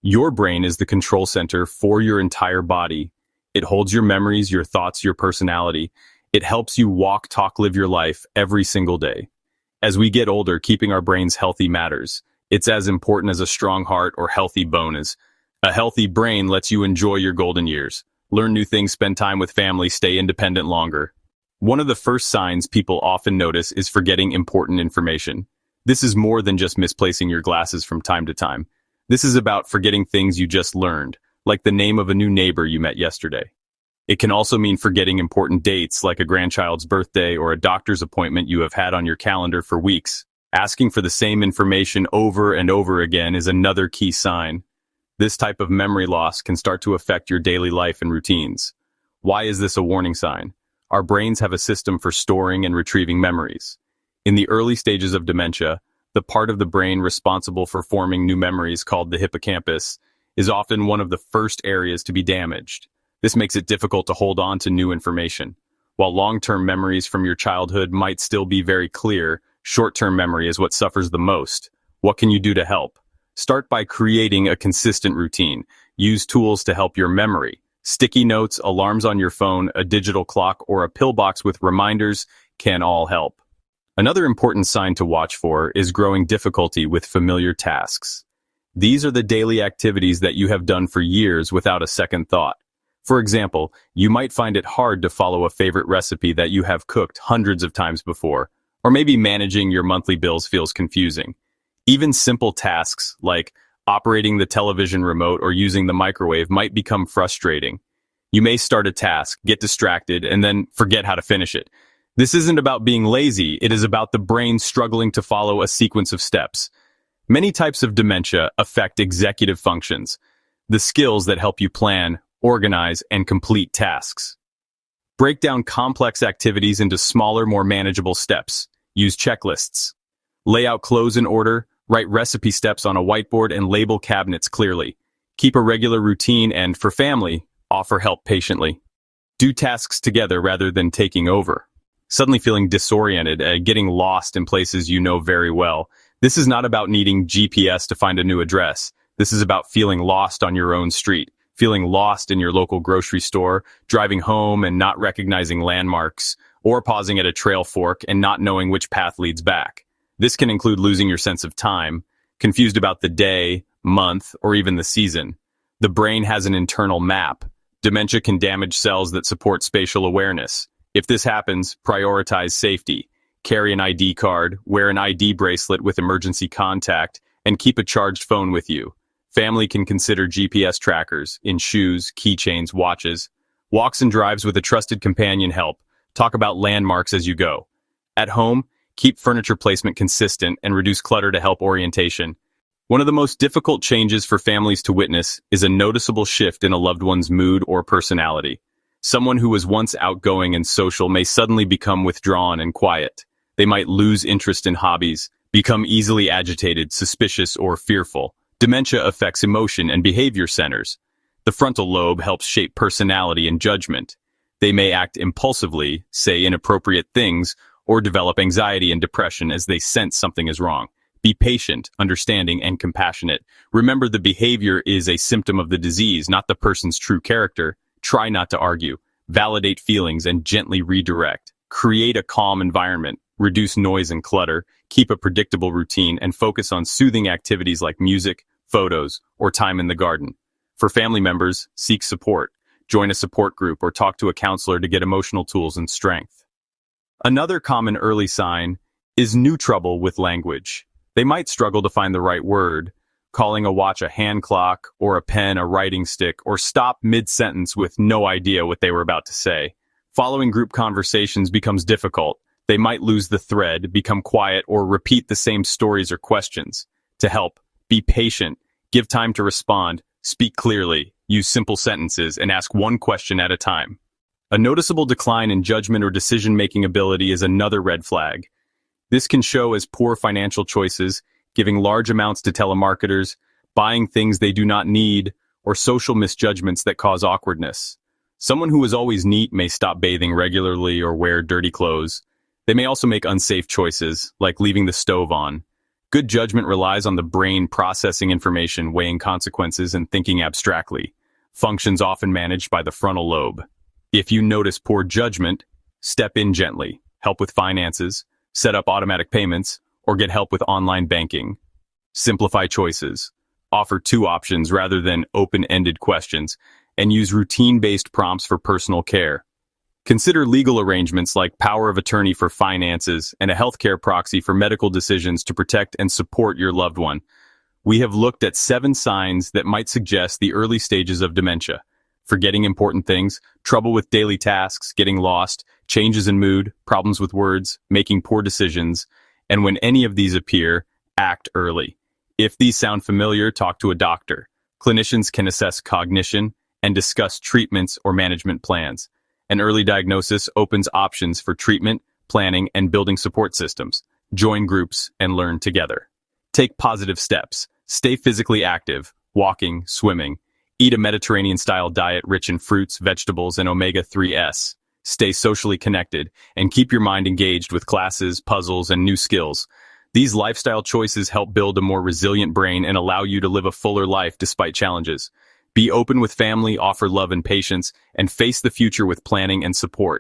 Your brain is the control center for your entire body. It holds your memories, your thoughts, your personality. It helps you walk, talk, live your life every single day. As we get older, keeping our brains healthy matters. It's as important as a strong heart or healthy bone is. A healthy brain lets you enjoy your golden years, learn new things, spend time with family, stay independent longer. One of the first signs people often notice is forgetting important information. This is more than just misplacing your glasses from time to time. This is about forgetting things you just learned, like the name of a new neighbor you met yesterday. It can also mean forgetting important dates, like a grandchild's birthday or a doctor's appointment you have had on your calendar for weeks. Asking for the same information over and over again is another key sign. This type of memory loss can start to affect your daily life and routines. Why is this a warning sign? Our brains have a system for storing and retrieving memories. In the early stages of dementia, the part of the brain responsible for forming new memories, called the hippocampus, is often one of the first areas to be damaged. This makes it difficult to hold on to new information. While long-term memories from your childhood might still be very clear, short-term memory is what suffers the most. What can you do to help? Start by creating a consistent routine. Use tools to help your memory. Sticky notes, alarms on your phone, a digital clock, or a pillbox with reminders can all help. Another important sign to watch for is growing difficulty with familiar tasks. These are the daily activities that you have done for years without a second thought. For example, you might find it hard to follow a favorite recipe that you have cooked hundreds of times before, or maybe managing your monthly bills feels confusing. Even simple tasks like operating the television remote or using the microwave might become frustrating. You may start a task, get distracted, and then forget how to finish it. This isn't about being lazy, it is about the brain struggling to follow a sequence of steps. Many types of dementia affect executive functions, the skills that help you plan, organize, and complete tasks. Break down complex activities into smaller, more manageable steps. Use checklists. Lay out clothes in order, write recipe steps on a whiteboard, and label cabinets clearly. Keep a regular routine and, for family, offer help patiently. Do tasks together rather than taking over. Suddenly feeling disoriented, getting lost in places you know very well. This is not about needing GPS to find a new address. This is about feeling lost on your own street, feeling lost in your local grocery store, driving home and not recognizing landmarks, or pausing at a trail fork and not knowing which path leads back. This can include losing your sense of time, confused about the day, month, or even the season. The brain has an internal map. Dementia can damage cells that support spatial awareness. If this happens, prioritize safety. Carry an ID card, wear an ID bracelet with emergency contact, and keep a charged phone with you. Family can consider GPS trackers in shoes, keychains, watches. Walks and drives with a trusted companion help. Talk about landmarks as you go. At home, keep furniture placement consistent and reduce clutter to help orientation. One of the most difficult changes for families to witness is a noticeable shift in a loved one's mood or personality. Someone who was once outgoing and social may suddenly become withdrawn and quiet. They might lose interest in hobbies, become easily agitated, suspicious, or fearful. Dementia affects emotion and behavior centers. The frontal lobe helps shape personality and judgment. They may act impulsively, say inappropriate things, or develop anxiety and depression as they sense something is wrong. Be patient, understanding, and compassionate. Remember, the behavior is a symptom of the disease, not the person's true character. Try not to argue. Validate feelings and gently redirect. Create a calm environment. Reduce noise and clutter. Keep a predictable routine and focus on soothing activities like music, photos, or time in the garden. For family members, seek support. Join a support group or talk to a counselor to get emotional tools and strength. Another common early sign is new trouble with language. They might struggle to find the right word, calling a watch a hand clock or a pen a writing stick, or stop mid-sentence with no idea what they were about to say. Following group conversations becomes difficult. They might lose the thread, become quiet, or repeat the same stories or questions. To help, be patient, give time to respond, speak clearly, use simple sentences, and ask one question at a time. A noticeable decline in judgment or decision-making ability is another red flag. This can show as poor financial choices, giving large amounts to telemarketers, buying things they do not need, or social misjudgments that cause awkwardness. Someone who is always neat may stop bathing regularly or wear dirty clothes. They may also make unsafe choices, like leaving the stove on. Good judgment relies on the brain processing information, weighing consequences, and thinking abstractly. Functions often managed by the frontal lobe. If you notice poor judgment, step in gently, help with finances, set up automatic payments, or get help with online banking. Simplify choices. Offer two options rather than open-ended questions, and use routine-based prompts for personal care. Consider legal arrangements like power of attorney for finances and a healthcare proxy for medical decisions to protect and support your loved one. We have looked at 7 signs that might suggest the early stages of dementia: forgetting important things, trouble with daily tasks, getting lost, changes in mood, problems with words, making poor decisions, and when any of these appear, act early. If these sound familiar, talk to a doctor. Clinicians can assess cognition and discuss treatments or management plans. An early diagnosis opens options for treatment, planning, and building support systems. Join groups and learn together. Take positive steps. Stay physically active, walking, swimming. Eat a Mediterranean-style diet rich in fruits, vegetables, and omega-3s. Stay socially connected, and keep your mind engaged with classes, puzzles, and new skills. These lifestyle choices help build a more resilient brain and allow you to live a fuller life despite challenges. Be open with family, offer love and patience, and face the future with planning and support.